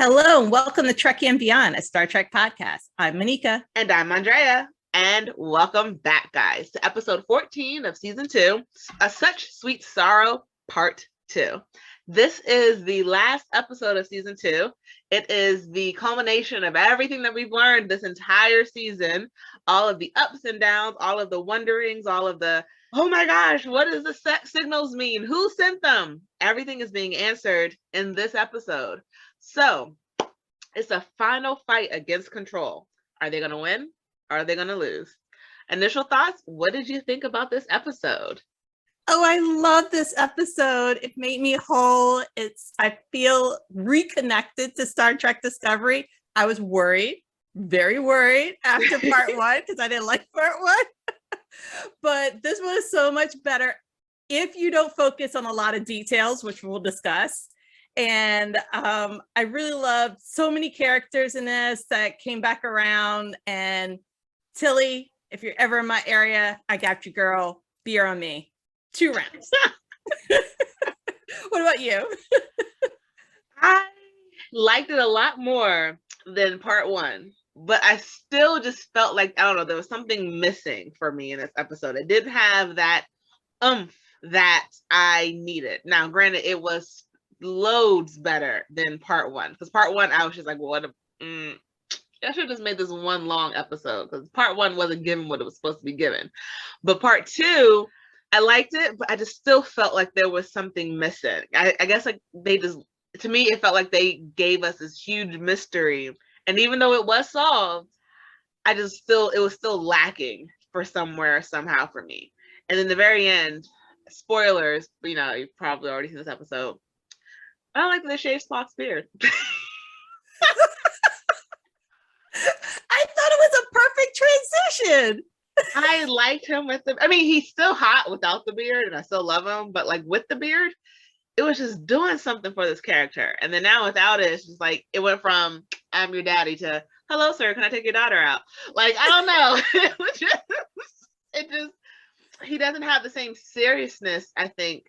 Hello and welcome to Trekkie and Beyond, a Star Trek podcast. I'm Monica. And I'm Andrea. And welcome back, guys, to episode 14 of season 2, A Such Sweet Sorrow, part 2. This is the last episode of season 2. It is the culmination of everything that we've learned this entire season, all of the ups and downs, all of the wonderings, all of the, oh my gosh, what does the signals mean? Who sent them? Everything is being answered in this episode. So it's a final fight against control. Are they going to win? Or are they going to lose? Initial thoughts? What did you think about this episode? Oh, I love this episode. It made me whole. I feel reconnected to Star Trek Discovery. I was worried, very worried after part 1 because I didn't like part 1. But this was so much better if you don't focus on a lot of details, which we'll discuss. And I really loved so many characters in this that came back around. And Tilly, if you're ever in my area, I got you, girl. Beer on me. 2 rounds. What about you? I liked it a lot more than part 1, but I still just felt like, I don't know, there was something missing for me in this episode. It didn't have that oomph that I needed. Now, granted, it was loads better than part 1, because part 1 I was just like, well, I should have just made this one long episode, because part 1 wasn't given what it was supposed to be given. But part 2, I liked it, but I just still felt like there was something missing. I guess like to me, it felt like they gave us this huge mystery, and even though it was solved, it was still lacking for somehow for me. And in the very end, spoilers, you've probably already seen this episode, I don't like that they shaved Spock's beard. I thought it was a perfect transition. I liked him with he's still hot without the beard, and I still love him, but like with the beard, it was just doing something for this character. And then now without it, it's just like, it went from, I'm your daddy to, hello, sir, can I take your daughter out? Like, I don't know. He doesn't have the same seriousness, I think.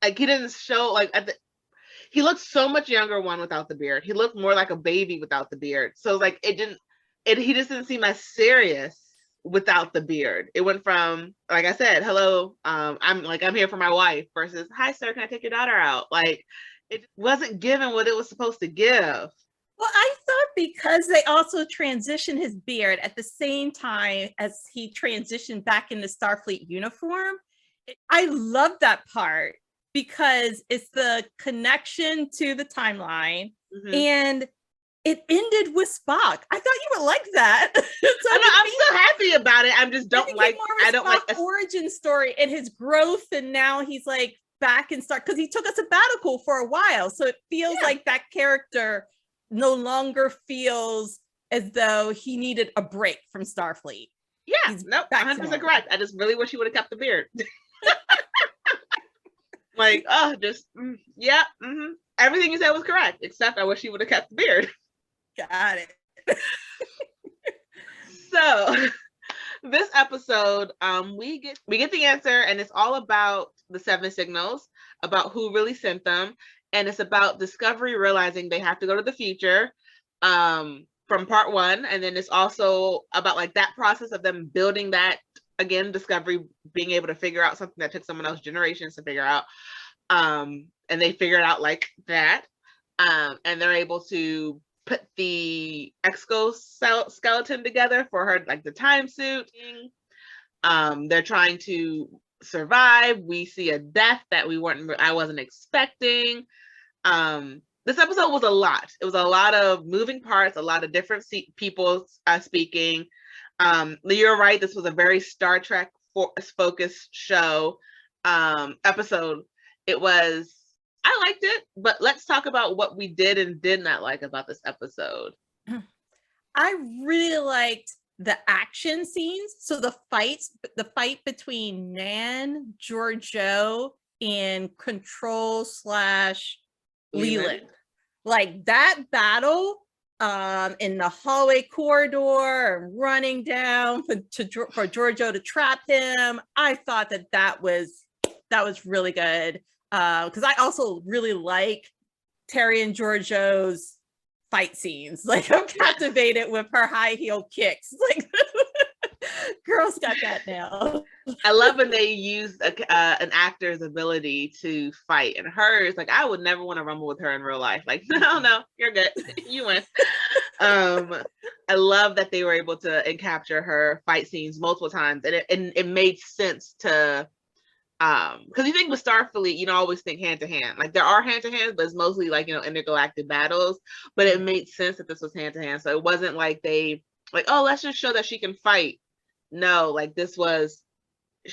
Like, he didn't show, like, he looked so much younger without the beard. He looked more like a baby without the beard. So like he just didn't seem as serious without the beard. It went from, like I said, hello, I'm here for my wife, versus, hi sir, can I take your daughter out? Like, it wasn't given what it was supposed to give. Well, I thought because they also transitioned his beard at the same time as he transitioned back into Starfleet uniform. I love that part, because it's the connection to the timeline, and it ended with Spock. I thought you would like that. So I'm so happy about it. I just don't like. I don't like the origin story and his growth, and now he's like back and start, because he took a sabbatical for a while, so it feels like that character no longer feels as though he needed a break from Starfleet. Yeah, nope, 100% correct. I just really wish he would have kept the beard. Like, oh, just, everything you said was correct, except I wish he would have kept the beard. Got it. So, this episode, we get the answer, and it's all about the 7 signals, about who really sent them, and it's about Discovery realizing they have to go to the future, from part 1, and then it's also about like that process of them building that. Again, Discovery being able to figure out something that took someone else generations to figure out. And they figure it out like that. And they're able to put the exoskeleton together for her, like the time suit. They're trying to survive. We see a death that I wasn't expecting. This episode was a lot. It was a lot of moving parts, a lot of different people speaking. You're right. This was a very Star Trek focused show, episode. I liked it, but let's talk about what we did and did not like about this episode. I really liked the action scenes. So the fight between Nan, Georgiou, and Control / Leland. Like that battle in the hallway corridor, running down for Georgiou to trap him. I thought that was really good, because I also really like Terry and Georgiou's fight scenes. Like I'm captivated with her high heel kicks. Like girls got that now. I love when they use an actor's ability to fight, and hers, like I would never want to rumble with her in real life. Like, no, you're good, you win. I love that they were able to capture her fight scenes multiple times, and it made sense to because you think with Starfleet, you don't always think hand to hand. Like there are hand to hands, but it's mostly like intergalactic battles. But it made sense that this was hand to hand, so it wasn't like they like, oh, let's just show that she can fight. No, like this was,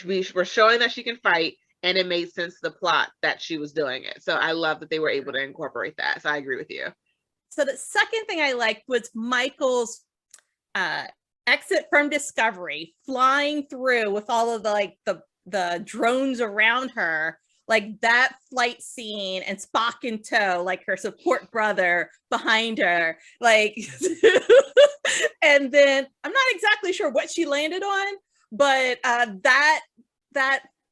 we were showing that she can fight, and it made sense to the plot that she was doing it. So I love that they were able to incorporate that. So I agree with you. So the second thing I liked was Michael's exit from Discovery, flying through with all of the drones around her, like that flight scene, and Spock in tow, like her support brother behind her, like and then I'm not exactly sure what she landed on, but that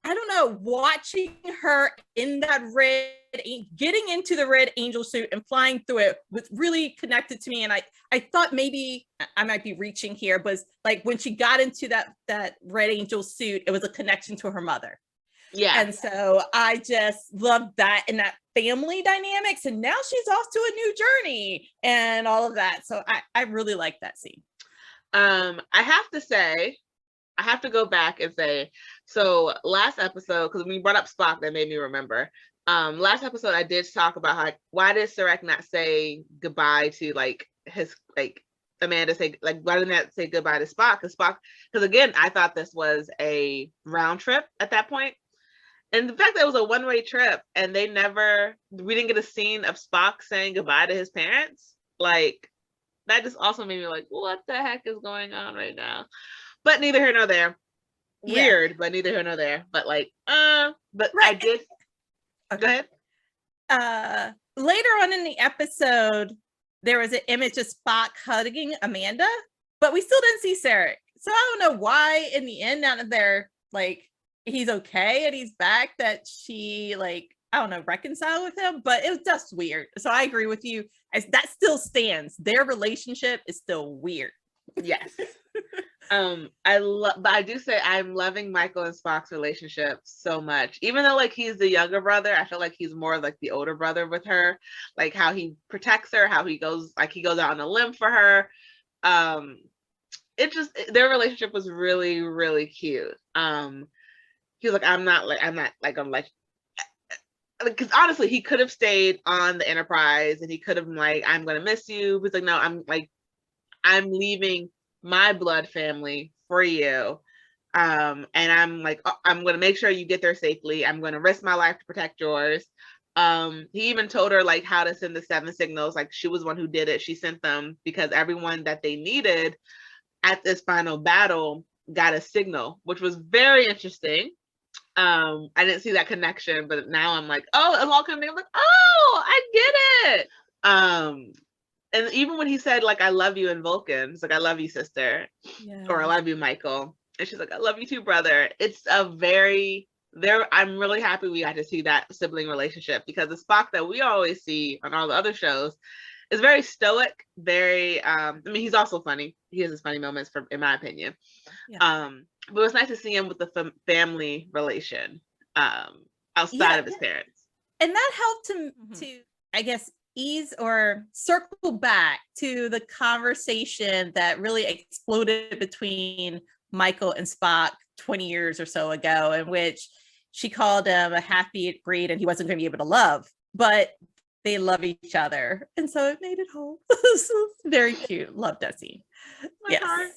I don't know, watching her in that getting into the red angel suit and flying through it was really connected to me. And I thought maybe I might be reaching here, but like when she got into that red angel suit, it was a connection to her mother. Yeah. And so I just loved that and that family dynamics. And now she's off to a new journey and all of that. So I really like that scene. I have to say, I have to go back and say, so last episode, because when you brought up Spock, that made me remember. Last episode, I did talk about how, why did Sarek not say goodbye to like his, like Amanda say, like, why didn't that say goodbye to Spock? Because again, I thought this was a round trip at that point. And the fact that it was a one-way trip and we didn't get a scene of Spock saying goodbye to his parents, like, that just also made me like, what the heck is going on right now? But neither here nor there. Weird, yeah. But neither here nor there. But like, but right. I did. Okay. Go ahead. Later on in the episode, there was an image of Spock hugging Amanda, but we still didn't see Sarek. So I don't know why in the end, now that they're like, he's okay and he's back, that she like, I don't know, reconcile with him, but it was just weird. So I agree with you. That still stands. Their relationship is still weird. Yes. But I do say I'm loving Michael and Spock's relationship so much. Even though like he's the younger brother, I feel like he's more like the older brother with her. Like how he protects her, how he goes out on a limb for her. Their relationship was really, really cute. He was like, I'm not because honestly, he could have stayed on the Enterprise and he could have like, I'm gonna miss you. He's like, no, I'm leaving my blood family for you. And I'm like, I'm gonna make sure you get there safely. I'm gonna risk my life to protect yours. He even told her like how to send the 7 signals. Like she was one who did it. She sent them because everyone that they needed at this final battle got a signal, which was very interesting. I didn't see that connection, but now I'm like, oh, it's all coming. I'm like, oh, I get it. And even when he said like, I love you in Vulcan, it's like, I love you, sister, or I love you, Michael. And she's like, I love you too, brother. It's I'm really happy we got to see that sibling relationship, because the Spock that we always see on all the other shows is very stoic, very, I mean, he's also funny. He has his funny moments, in my opinion. Yeah. But it was nice to see him with the family relation outside of his parents. And that helped him to, I guess, ease or circle back to the conversation that really exploded between Michael and Spock 20 years or so ago, in which she called him a half-breed and he wasn't going to be able to love, but they love each other. And so it made it whole. Very cute. Love that scene. My heart.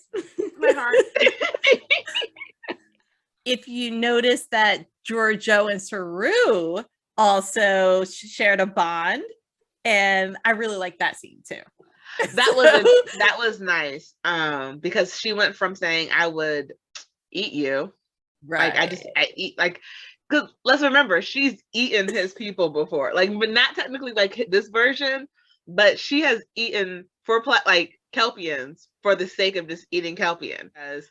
If you notice that Georgiou and Saru also shared a bond, and I really like that scene too. That was nice. Because she went from saying I would eat you, right? Like I eat, like, because let's remember, she's eaten his people before, like, but not technically like this version, but she has eaten for like Kelpians for the sake of just eating Kelpian. As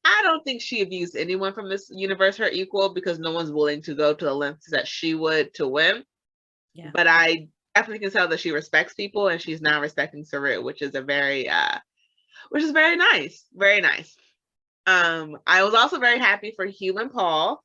I don't think she abused anyone from this universe, her equal, because no one's willing to go to the lengths that she would to win. Yeah. But I definitely can tell that she respects people, and she's now respecting Saru, which is very nice. Very nice. I was also very happy for Hugh and Paul.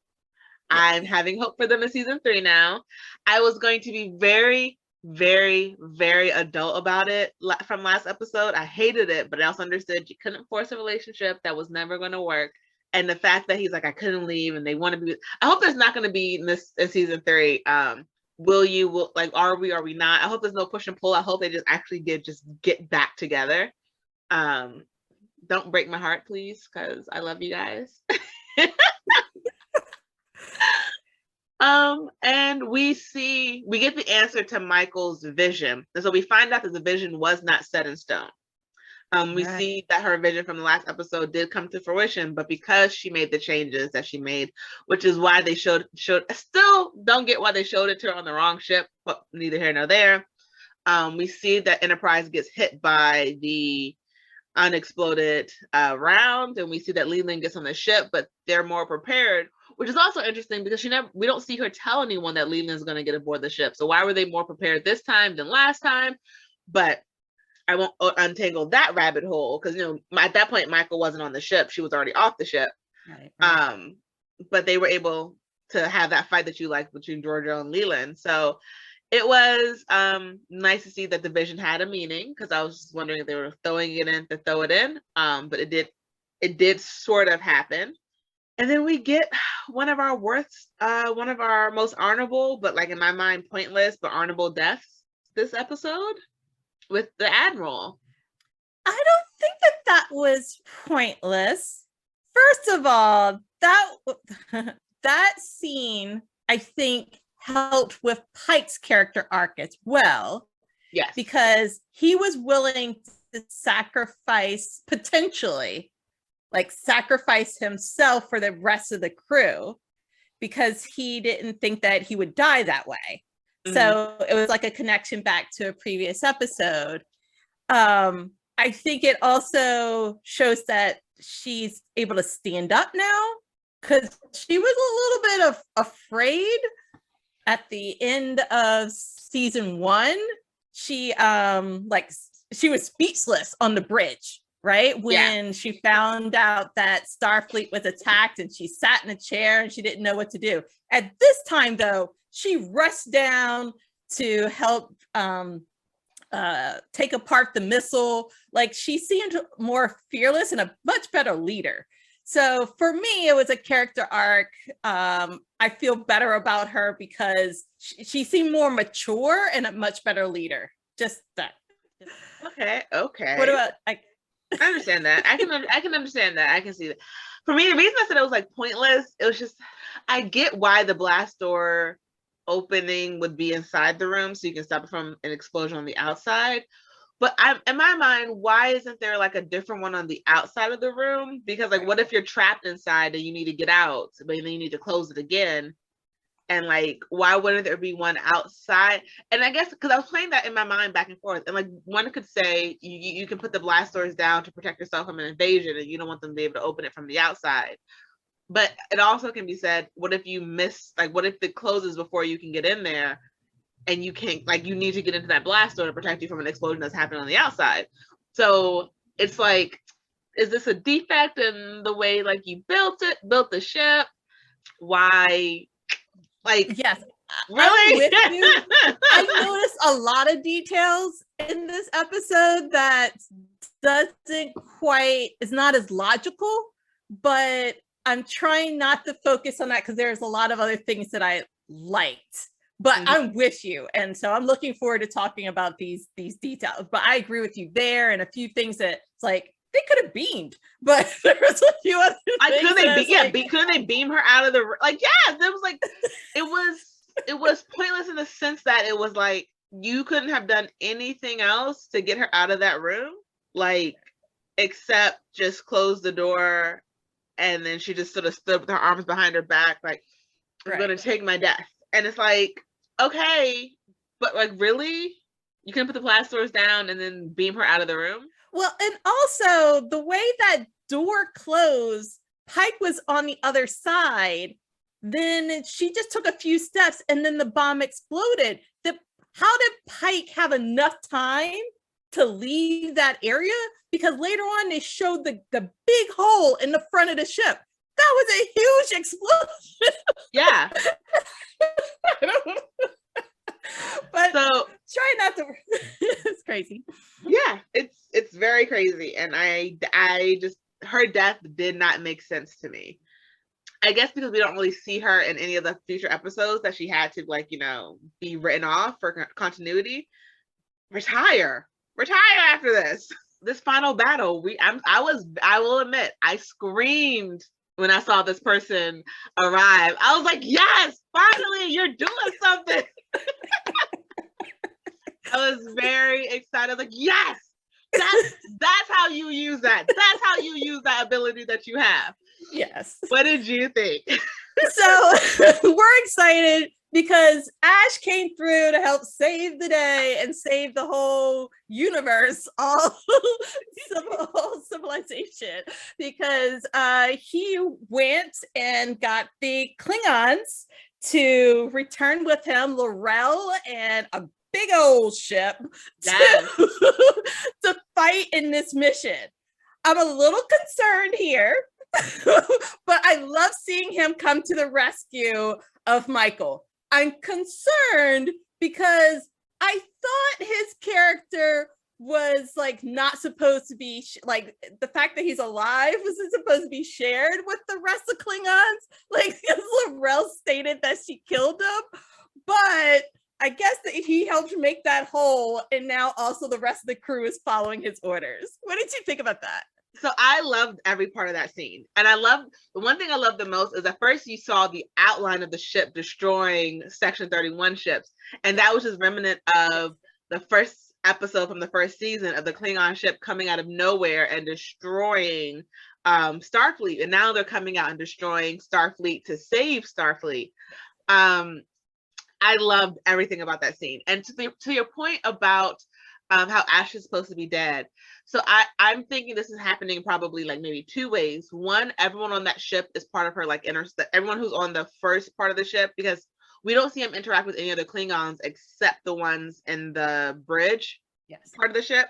Yes. I'm having hope for them in season 3 now. I was going to be very, very, very adult about it from last episode. I hated it, but I also understood you couldn't force a relationship that was never going to work. And the fact that he's like, I couldn't leave, and they want to be. I hope there's not going to be in season 3. Are we not? I hope there's no push and pull. I hope they just actually get back together. Don't break my heart, please, because I love you guys. And we get the answer to Michael's vision. And so we find out that the vision was not set in stone. We see that her vision from the last episode did come to fruition, but because she made the changes that she made, which is why they showed, I still don't get why they showed it to her on the wrong ship, but neither here nor there. We see that Enterprise gets hit by the unexploded round, and we see that Leland gets on the ship, but they're more prepared, which is also interesting because we don't see her tell anyone that Leland is going to get aboard the ship. So why were they more prepared this time than last time? But I won't untangle that rabbit hole because at that point Michael wasn't on the ship; she was already off the ship. Right. But they were able to have that fight that you liked between Georgiou and Leland. So it was nice to see that the vision had a meaning, because I was just wondering if they were throwing it in to throw it in. But it did sort of happen. And then we get one of our most honorable, but like in my mind, pointless, but honorable deaths this episode with the Admiral. I don't think that was pointless. First of all, that scene, I think, helped with Pike's character arc as well. Yes. Because he was willing to sacrifice himself for the rest of the crew, because he didn't think that he would die that way. Mm-hmm. So it was like a connection back to a previous episode. I think it also shows that she's able to stand up now, because she was a little bit afraid at the end of season 1. She was speechless on the bridge, right? When she found out that Starfleet was attacked, and she sat in a chair and she didn't know what to do. At this time, though, she rushed down to help take apart the missile. Like, she seemed more fearless and a much better leader. So for me, it was a character arc. I feel better about her because she seemed more mature and a much better leader. Just that. Okay. What about? I understand that. I can understand that. I can see that. For me, the reason I said it was like pointless, it was just, I get why the blast door opening would be inside the room so you can stop it from an explosion on the outside. But in my mind, why isn't there like a different one on the outside of the room? Because like, what if you're trapped inside and you need to get out, but then you need to close it again? And like, why wouldn't there be one outside? And I guess because I was playing that in my mind back and forth, and like, one could say you can put the blast doors down to protect yourself from an invasion, and you don't want them to be able to open it from the outside. But it also can be said, what if you miss, like, what if it closes before you can get in there? And you can't, like, you need to get into that blast door to protect you from an explosion that's happening on the outside. So it's like, is this a defect in the way, like, you built the ship? Why? Like, yes, really? With you. I noticed a lot of details in this episode that is not as logical, but I'm trying not to focus on that because there's a lot of other things that I liked. But I'm with you. And so I'm looking forward to talking about these details. But I agree with you there, and a few things that it's like they could have beamed, but there was a few other things. Couldn't they beam her out of the, like, yeah, there was like, it was pointless in the sense that it was like, you couldn't have done anything else to get her out of that room, like, except just close the door. And then she just sort of stood with her arms behind her back, like, I'm going to take my death. And it's like, okay, but like, really? You couldn't put the blast doors down and then beam her out of the room? Well, and also the way that door closed, Pike was on the other side. Then she just took a few steps and then the bomb exploded. how did Pike have enough time to leave that area? Because later on they showed the big hole in the front of the ship. That was a huge explosion. Yeah. But so try not to. It's crazy. Yeah, it's very crazy, and I just, her death did not make sense to me. I guess because we don't really see her in any of the future episodes, that she had to, like, you know, be written off for continuity. Retire after this final battle. I will admit, I screamed when I saw this person arrive. I was like, yes, finally, you're doing something. I was very excited. Like, yes, that's how you use that. That's how you use that ability that you have. Yes. What did you think? So we're excited because Ash came through to help save the day and save the whole universe, all civilization, because he went and got the Klingons to return with him Laurel and a big old ship to fight in this mission. I'm a little concerned here, but I love seeing him come to the rescue of Michael. I'm concerned because I thought his character was like not supposed to be like the fact that he's alive wasn't supposed to be shared with the rest of Klingons. Like Laurel stated that she killed him, but I guess that he helped make that whole, and now also the rest of the crew is following his orders. What did you think about that? So I loved every part of that scene. And the one thing I loved the most is at first you saw the outline of the ship destroying Section 31 ships. And that was just remnant of the first episode from the first season of the Klingon ship coming out of nowhere and destroying Starfleet. And now they're coming out and destroying Starfleet to save Starfleet. I loved everything about that scene. And to your point about how Ash is supposed to be dead. So I'm thinking this is happening probably like maybe two ways. One, everyone on that ship is part of her, like everyone who's on the first part of the ship, because we don't see him interact with any other Klingons except the ones in the bridge part of the ship.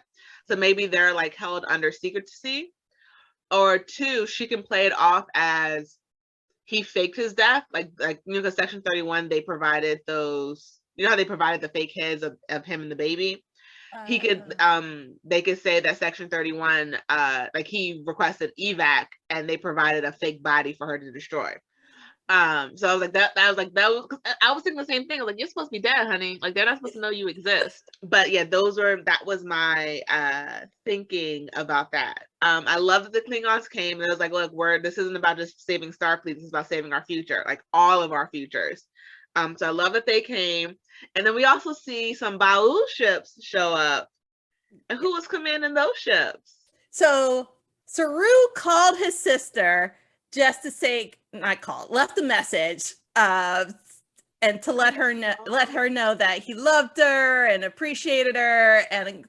So maybe they're like held under secrecy. Or two, she can play it off as he faked his death, like you know, because Section 31, they provided those, you know how they provided the fake heads of him and the baby. He could they could say that Section 31 like he requested evac and they provided a fake body for her to destroy. So I was like I was thinking the same thing. I was like, you're supposed to be dead, honey. Like they're not supposed to know you exist. But yeah, that was my thinking about that. I love that the Klingons came and I was like, look, this isn't about just saving Starfleet, this is about saving our future, like all of our futures. So I love that they came. And then we also see some Baul ships show up. And who was commanding those ships? So Saru called his sister just to say, left a message and to let her know that he loved her and appreciated her and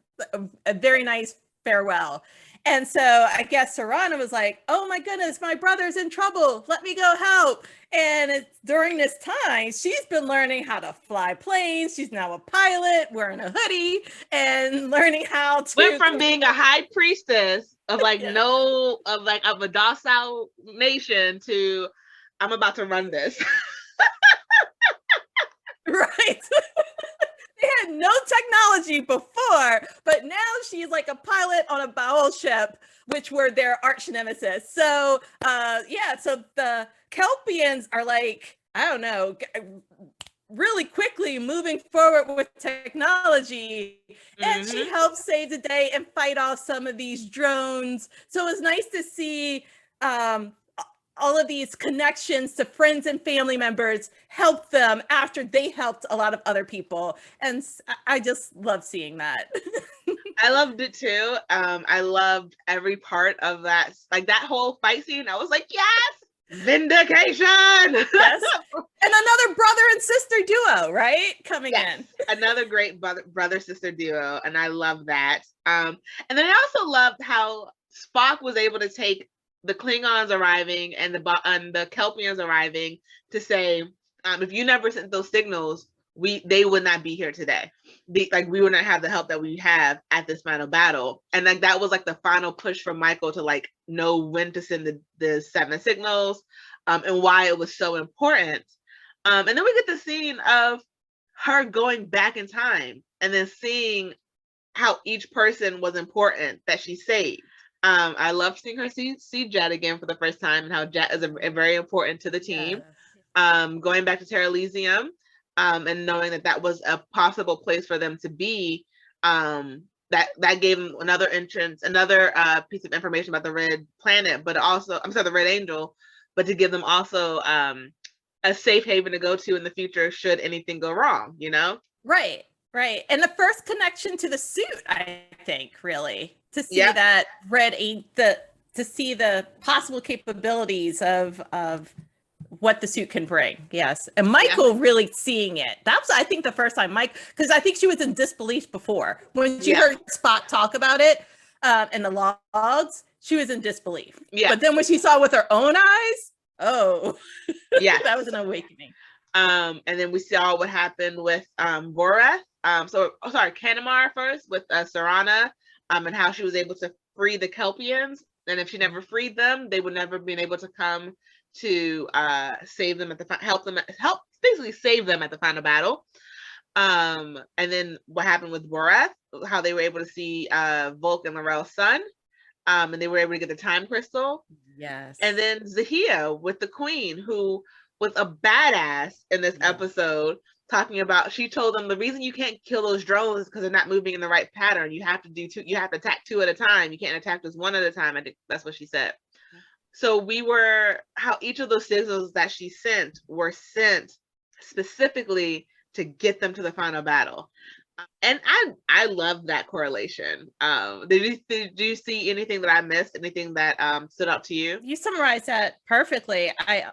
a very nice farewell. And so I guess Sarana was like, oh my goodness, my brother's in trouble. Let me go help. And during this time, she's been learning how to fly planes. She's now a pilot, wearing a hoodie, and learning how to... Went from being a high priestess of like of a docile nation to, I'm about to run this. Right. They had no technology before, but now she's like a pilot on a Baul ship, which were their arch nemesis. So, so the Kelpians are like, I don't know, really quickly moving forward with technology. And she helps save the day and fight off some of these drones. So it's nice to see all of these connections to friends and family members help them after they helped a lot of other people. And I just love seeing that. I loved it too. I loved every part of that. Like that whole fight scene, I was like, yes, vindication. Yes. And another brother and sister duo, right? Coming in. Another great brother-sister duo. And I love that. And then I also loved how Spock was able to take the Klingons arriving and the Kelpians arriving to say, if you never sent those signals, they would not be here today. Like we would not have the help that we have at this final battle. And like that was like the final push for Michael to like know when to send the 7 signals, and why it was so important. And then we get the scene of her going back in time and then seeing how each person was important that she saved. I love seeing her see Jet again for the first time, and how Jet is a very important to the team. Yes. Going back to Terra Elysium, and knowing that was a possible place for them to be, that gave them another entrance, another piece of information about the Red Planet, but also, I'm sorry, the Red Angel, but to give them also a safe haven to go to in the future should anything go wrong, you know? Right. And the first connection to the suit, I think, really, to see that to see the possible capabilities of what the suit can bring. Yes. And Michael really seeing it. That was, I think, the first time because I think she was in disbelief before. When she heard Spock talk about it in the logs, she was in disbelief. Yeah. But then when she saw it with her own eyes, yeah, that was an awakening. And then we saw what happened with Borath. Kanamar first with Sarana, and how she was able to free the Kelpians. And if she never freed them, they would never been able to come to save them help basically save them at the final battle. And then what happened with Borath, how they were able to see Volk and L'Rell's son, and they were able to get the time crystal. Yes. And then Zahia with the Queen, who was a badass in this episode, talking about, she told them the reason you can't kill those drones is because they're not moving in the right pattern. You have to attack 2 at a time. You can't attack just 1 at a time. I think that's what she said. So how each of those signals that she sent were sent specifically to get them to the final battle. And I love that correlation. Did you see anything that I missed? Anything that stood out to you? You summarized that perfectly. I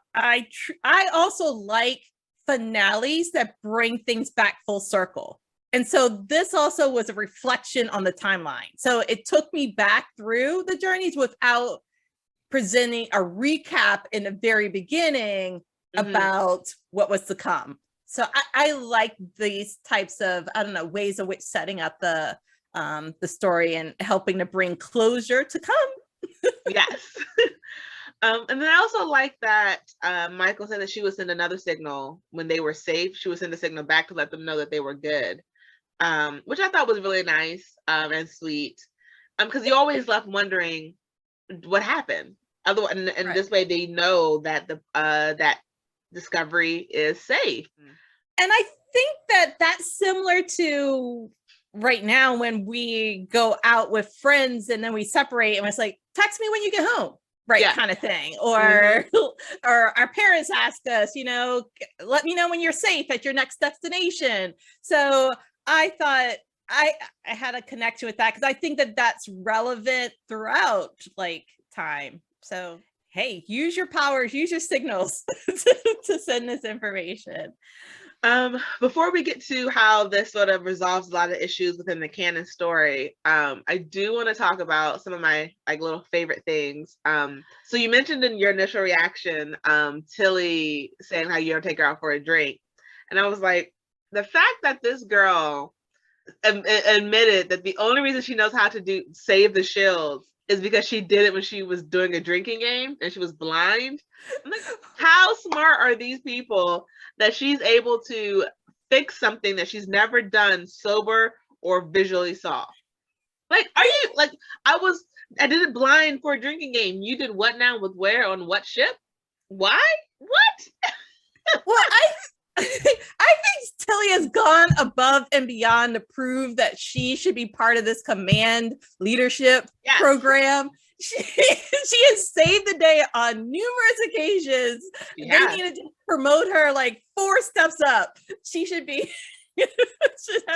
also like finales that bring things back full circle. And so this also was a reflection on the timeline. So it took me back through the journeys without presenting a recap in the very beginning about what was to come. So I like these types of, ways of which setting up the story and helping to bring closure to come. Yes. And then I also like that Michael said that she would send another signal when they were safe. She would send a signal back to let them know that they were good, which I thought was really nice and sweet. Because you always left wondering what happened. Otherwise, and this way they know that that Discovery is safe. And I think that that's similar to right now when we go out with friends and then we separate and it's like, text me when you get home, kind of thing. Or or our parents ask us, let me know when you're safe at your next destination. So I thought I had a connection with that because I think that that's relevant throughout time. So hey, use your powers, use your signals to send this information. Before we get to how this sort of resolves a lot of issues within the canon story, I do want to talk about some of my little favorite things. So you mentioned in your initial reaction, Tilly saying how you don't take her out for a drink. And I was like, the fact that this girl admitted that the only reason she knows how to save the shields is because she did it when she was doing a drinking game and she was blind. I'm like, how smart are these people that she's able to fix something that she's never done sober or visually saw? Are you I did it blind for a drinking game. You did what now with where on what ship? Why? What? Well, I think Tilly has gone above and beyond to prove that she should be part of this command leadership program. She has saved the day on numerous occasions. They needed to promote her 4 steps up. She should be.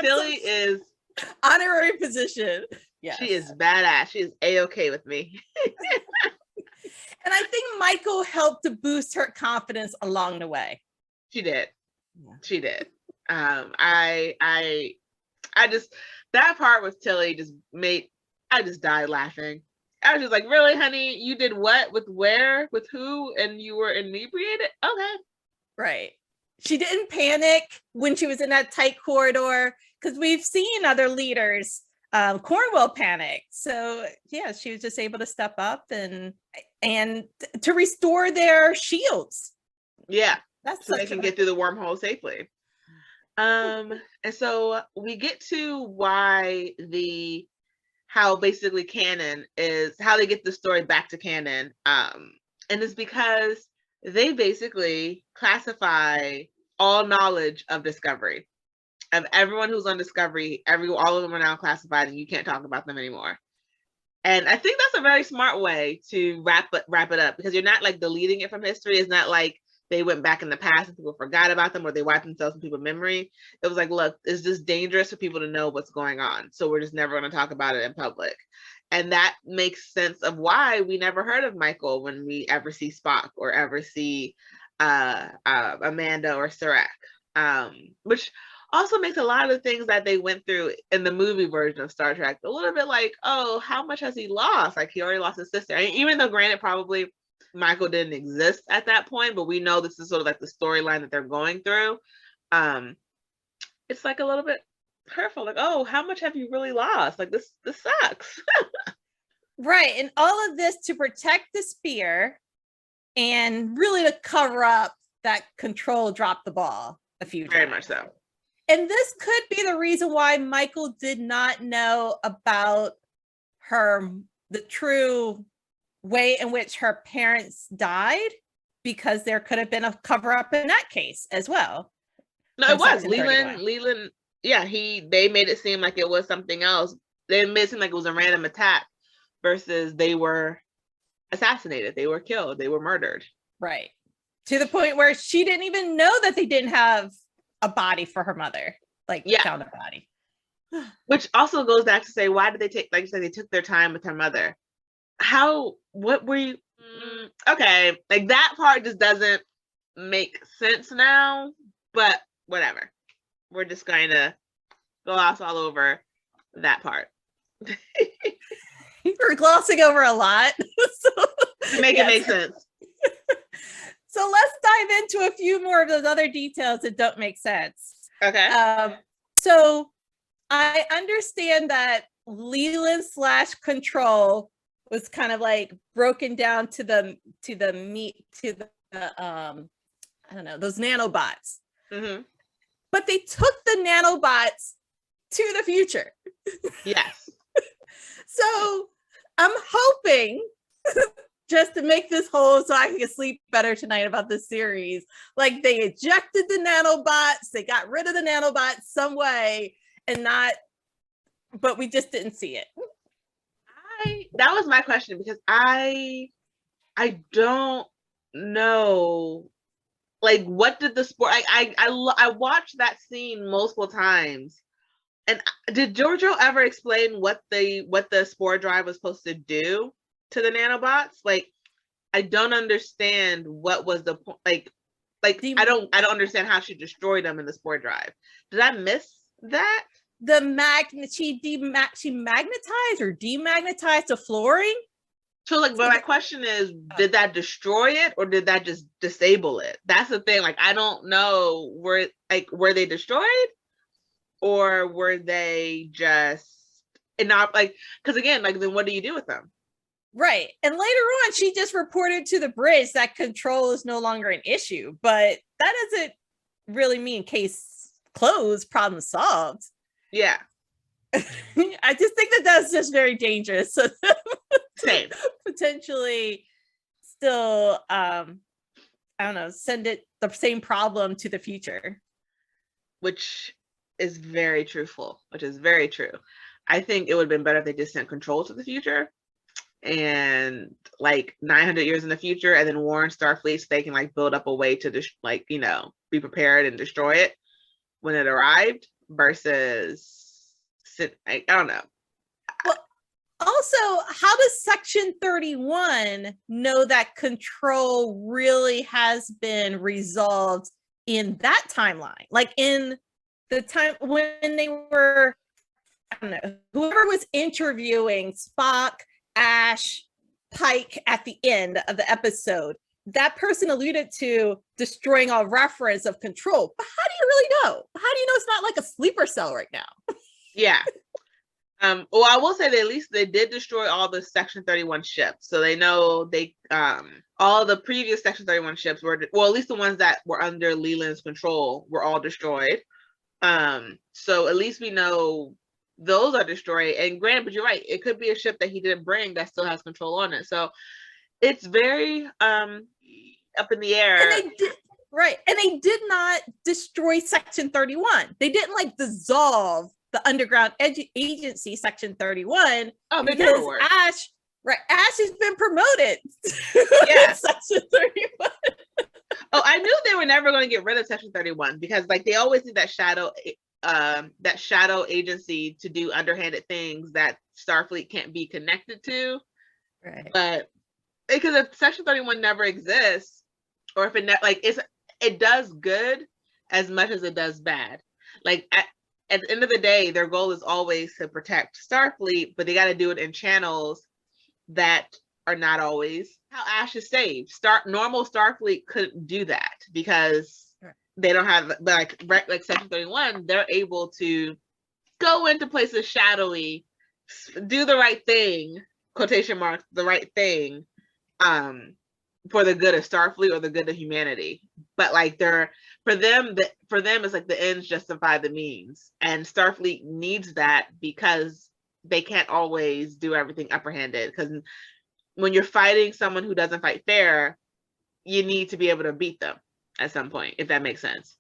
Tilly is honorary position. Yes. She is badass. She is A-okay with me. And I think Michael helped to boost her confidence along the way. She did. Yeah. She did. I just, that part with Tilly I just died laughing. I was just like, really, honey? You did what? With where? With who? And you were inebriated? Okay. Right. she didn't panic when she was in that tight corridor, because we've seen other leaders, Cornwell panic. So yeah, she was just able to step up and to restore their shields. Yeah, That's so they can get through the wormhole safely. And so we get to how basically canon is, how they get the story back to canon. And it's because they basically classify all knowledge of Discovery, of everyone who's on Discovery. All of them are now classified, and you can't talk about them anymore. And I think that's a very smart way to wrap it up, because you're not like deleting it from history. It's not like they went back in the past and people forgot about them, or they wiped themselves from people's memory. It was like, look, it's just dangerous for people to know what's going on, so we're just never going to talk about it in public. And that makes sense of why we never heard of Michael when we ever see Spock or ever see Amanda or Serac, which also makes a lot of the things that they went through in the movie version of Star Trek a little bit like, oh, how much has he lost? Like, he already lost his sister. I mean, even though, granted, probably Michael didn't exist at that point, but we know this is sort of like the storyline that they're going through. It's like a little bit hurtful, like, oh, how much have you really lost? Like, this sucks. Right. And all of this to protect the spear and really to cover up that Control dropped the ball a few times. Very much so. And this could be the reason why Michael did not know about the true way in which her parents died, because there could have been a cover up in that case as well. No, it was Leland. Yeah, they made it seem like it was something else. They made it seem like it was a random attack versus they were assassinated. They were killed. They were murdered. Right. To the point where she didn't even know that they didn't have a body for her mother. Like, found a body. Which also goes back to say, why did they take, like you said, they took their time with her mother? What were you, okay, like that part just doesn't make sense now, but whatever. We're just going to gloss all over that part. We're glossing over a lot. To make it make sense. So let's dive into a few more of those other details that don't make sense. Okay. So I understand that Leland / Control was kind of like broken down to the I don't know, those nanobots. Mm-hmm. But they took the nanobots to the future. Yes. So I'm hoping, just to make this whole so I can sleep better tonight about this series, like they ejected the nanobots, they got rid of the nanobots some way, but we just didn't see it. That was my question, because I don't know, like, what did the spore, I watched that scene multiple times, and did Giorgio ever explain what the spore drive was supposed to do to the nanobots? Like, I don't understand what was the point. Like I don't understand how she destroyed them in the spore drive. Did I miss that? She magnetized or demagnetized the flooring. So, like, but my question is, did that destroy it or did that just disable it? That's the thing. Like, I don't know, were they destroyed or were they just not, like, because again, like, then what do you do with them? Right. And later on, she just reported to the bridge that Control is no longer an issue, but that doesn't really mean case closed, problem solved. Yeah. I just think that that's just very dangerous. Same. Potentially still, I don't know, send it the same problem to the future. Which is very truthful, which is very true. I think it would have been better if they just sent Control to the future and like 900 years in the future, and then warn Starfleet so they can like build up a way to just like, you know, be prepared and destroy it when it arrived versus I don't know. Well, also, how does Section 31 know that Control really has been resolved in that timeline? Like in the time when they were, I don't know, whoever was interviewing Spock, Ash, Pike at the end of the episode, that person alluded to destroying all reference of control. But how do you really know? How do you know it's not like a sleeper cell right now? Yeah. Well, I will say that at least they did destroy all the Section 31 ships. So they know they all the previous Section 31 ships were, well, at least the ones that were under Leland's control were all destroyed. So at least we know those are destroyed. And granted, but you're right, it could be a ship that he didn't bring that still has control on it. So it's very up in the air. And they did, right. And they did not destroy Section 31. They didn't like dissolve the underground agency Section 31. Oh, because Ash, right? Ash has been promoted. Yeah. Section 31. Oh, I knew they were never going to get rid of Section 31 because like they always need that shadow agency to do underhanded things that Starfleet can't be connected to. Right. But because if Section 31 never exists, or if it does good as much as it does bad. Like at the end of the day, their goal is always to protect Starfleet, but they got to do it in channels that are not always how Ash is saved. Normal Starfleet couldn't do that because they don't have like Section 31. They're able to go into places shadowy, do the right thing, quotation marks, the right thing, for the good of Starfleet or the good of humanity. But like for them it's like the ends justify the means, and Starfleet needs that because they can't always do everything upperhanded. Because when you're fighting someone who doesn't fight fair, you need to be able to beat them at some point, if that makes sense.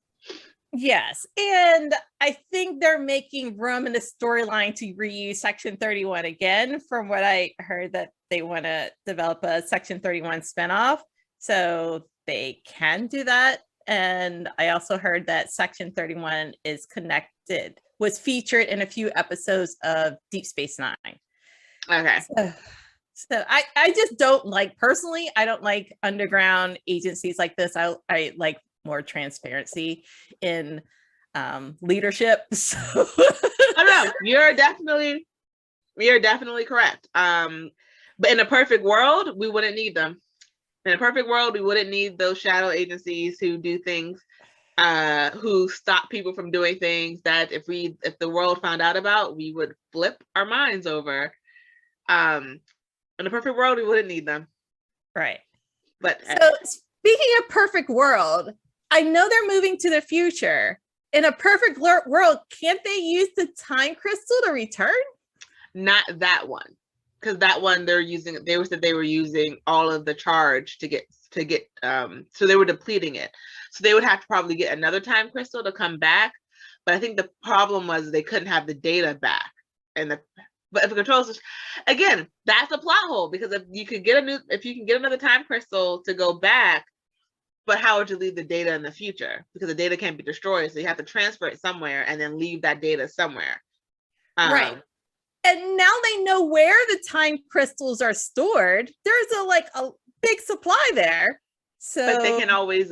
Yes, and I think they're making room in the storyline to reuse Section 31 again. From what I heard, that they want to develop a Section 31 spinoff, so they can do that. And I also heard that Section 31 was featured in a few episodes of Deep Space Nine. Okay. So I just don't like, personally, I don't like underground agencies like this. I like more transparency in leadership. So I don't know. You're definitely correct. But in a perfect world, we wouldn't need them. In a perfect world, we wouldn't need those shadow agencies who do things, who stop people from doing things that if the world found out about, we would flip our minds over. In a perfect world, we wouldn't need them. Right. But so speaking of perfect world, I know they're moving to the future. In a perfect world, can't they use the time crystal to return? Not that one. Because that one they were using all of the charge to get so they were depleting it. So they would have to probably get another time crystal to come back. But I think the problem was they couldn't have the data back. But if the controls, again, that's a plot hole, because if you can get another time crystal to go back, but how would you leave the data in the future? Because the data can't be destroyed, so you have to transfer it somewhere and then leave that data somewhere. Right. And now they know where the time crystals are stored. There's a big supply there. So but they can always,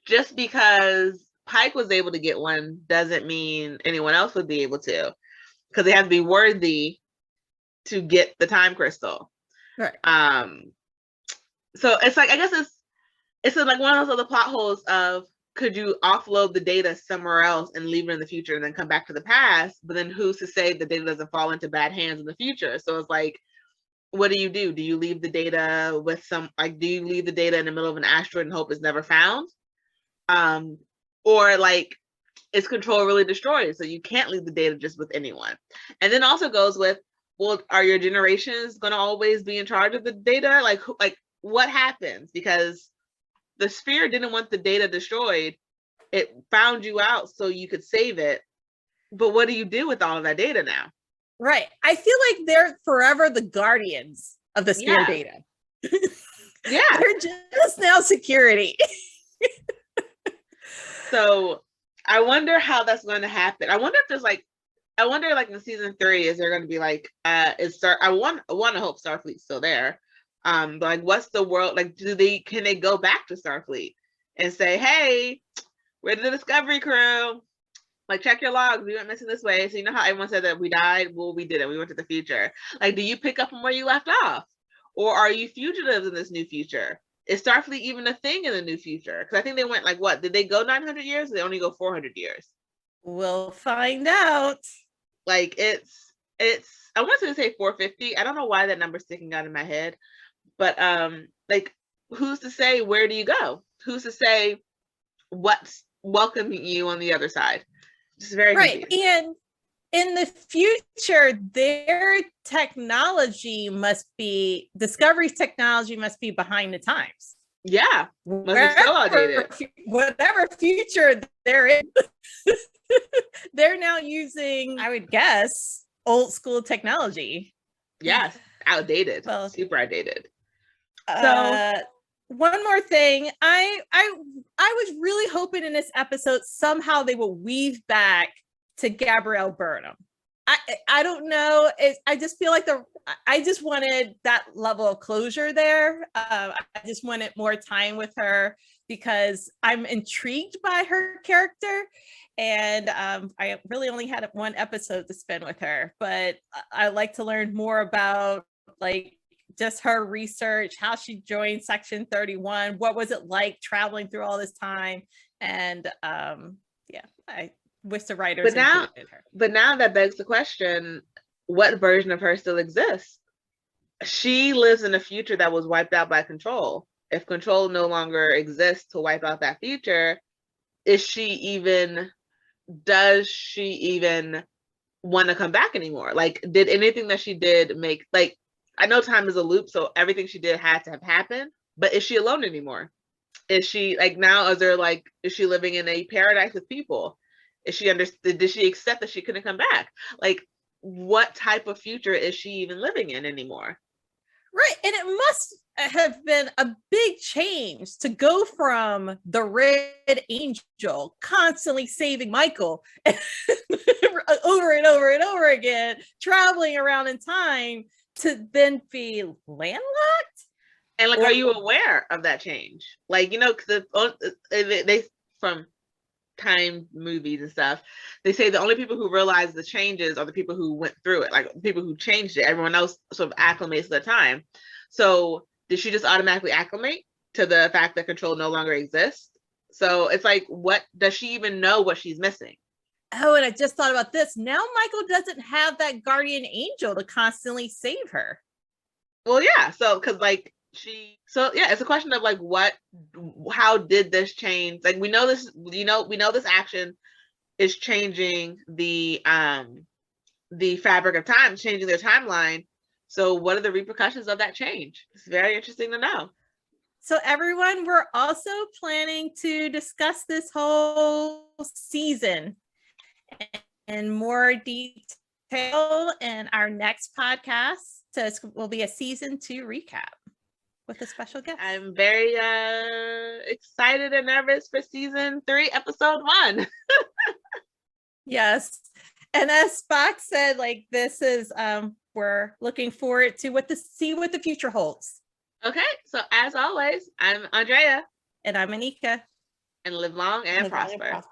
just because Pike was able to get one doesn't mean anyone else would be able to, because they have to be worthy to get the time crystal. Right. So it's like, I guess it's like one of those other plot holes of, could you offload the data somewhere else and leave it in the future and then come back to the past? But then who's to say the data doesn't fall into bad hands in the future? So it's like, what do? Do you leave the data with do you leave the data in the middle of an asteroid and hope it's never found? Or like, is control really destroyed? So you can't leave the data just with anyone. And then also goes with, well, are your generations going to always be in charge of the data? Like what happens? Because the sphere didn't want the data destroyed. It found you out so you could save it. But what do you do with all of that data now? Right. I feel like they're forever the guardians of the sphere data. Yeah. They're just now security. So I wonder how that's going to happen. I wonder if there's in season 3, is there going to be like, I want to hope Starfleet's still there. But like, what's the world like? Can they go back to Starfleet and say, hey, we're the Discovery crew, like, check your logs, we went missing this way. So you know how everyone said that we died? Well, we didn't. We went to the future. Like, do you pick up from where you left off? Or are you fugitives in this new future? Is Starfleet even a thing in the new future? Because I think they went like, what? Did they go 900 years? Or they only go 400 years? We'll find out. Like I wanted to say 450. I don't know why that number's sticking out in my head. But like, who's to say where do you go? Who's to say what's welcoming you on the other side? Just very right. confused. And in the future, their technology Discovery's technology must be behind the times. Yeah, must be so outdated. Whatever future they're in, they're now using, I would guess, old school technology. Yes, outdated. Well, super outdated. So one more thing, I was really hoping in this episode somehow they will weave back to Gabrielle Burnham. I don't know. I just feel like I just wanted that level of closure there. I just wanted more time with her because I'm intrigued by her character. And I really only had one episode to spend with her, but I like to learn more about like just her research, how she joined Section 31, what was it like traveling through all this time, and yeah, I wish the writers included her. But now that begs the question: what version of her still exists? She lives in a future that was wiped out by Control. If Control no longer exists to wipe out that future, does she even want to come back anymore? Like, did anything that she did make, like, I know time is a loop, so everything she did had to have happened, but is she alone anymore? Is she like, now, is she living in a paradise with people? Did she accept that she couldn't come back? Like, what type of future is she even living in anymore? Right. And it must have been a big change to go from the Red Angel constantly saving Michael over and over and over again, traveling around in time, to then be landlocked. And like, are you aware of that change? Like, you know, because they from time movies and stuff, they say the only people who realize the changes are the people who went through it, like people who changed it. Everyone else sort of acclimates to the time. So did she just automatically acclimate to the fact that Control no longer exists? So it's like, what does she even know what she's missing? Oh, and I just thought about this. Now Michael doesn't have that guardian angel to constantly save her. Well, yeah. So, because like it's a question of like, how did this change? Like, we know this action is changing the fabric of time, changing their timeline. So what are the repercussions of that change? It's very interesting to know. So everyone, we're also planning to discuss this whole season in more detail in our next podcast. So it will be a season 2 recap with a special guest. I'm very excited and nervous for season 3, episode 1. Yes. And as Spock said, like, this is we're looking forward to see what the future holds. Okay, so as always, I'm Andrea. And I'm Anika. And live long and prosper.